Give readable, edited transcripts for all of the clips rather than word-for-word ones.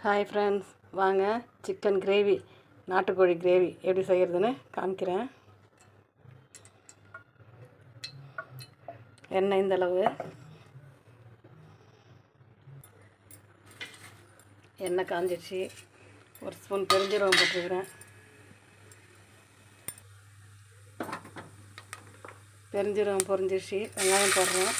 Hi friends, வாங்க chicken gravy, நாட்டுக்கோழி gravy எப்படி செய்கிறதுன்னு காமிக்கிறேன். எண்ணெய் இந்தளவு, எண்ணெய் காஞ்சிடுச்சு. ஒரு ஸ்பூன் பெருஞ்சீரகம் போட்டுருக்கிறேன். பெருஞ்சீரகம் பொரிஞ்சிடுச்சு. வெங்காயம் போடுறேன்.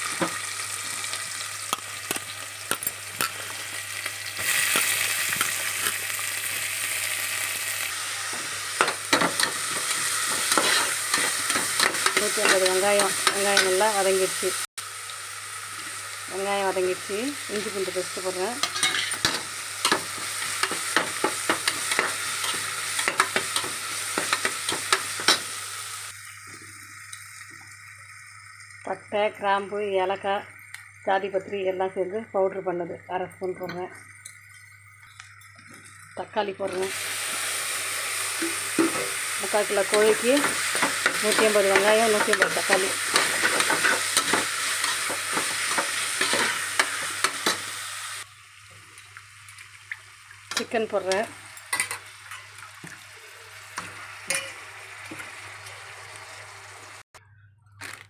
வெங்காயம் நல்லா வதங்கிடுச்சு. இஞ்சி பூண்டு பேஸ்ட்டு போடுறேன். பட்டை, கிராம்பு, ஏலக்காய், ஜாதிபத்திரி எல்லாம் சேர்ந்து பவுட்ரு பண்ணது அரை ஸ்பூன் போடுறேன். தக்காளி போடுறேன். 3/4 கிலோ கோழிக்கு 180 வெங்காயம், 180 தக்காளி. சிக்கன் போடுறேன்.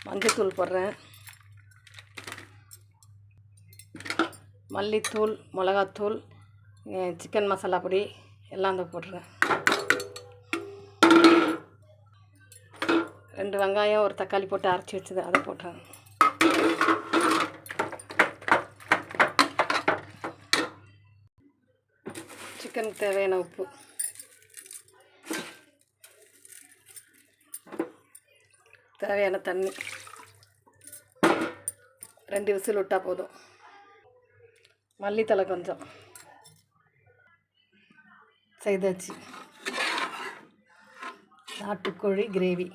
மஞ்சத்தூள் போடுறேன். மல்லித்தூள், மிளகாத்தூள், சிக்கன் மசாலா பொடி எல்லாம் போட்டுறேன். 2 வெங்காயம், ஒரு தக்காளி போட்டு அரைச்சி வச்சது அதை போட்டுறேன். சிக்கனுக்கு தேவையான உப்பு, தேவையான தண்ணி. 2 விசில் விட்டால் போதும். மல்லித்தலை கொஞ்சம் செய்தாச்சு. நாட்டுக்கோழி கிரேவி.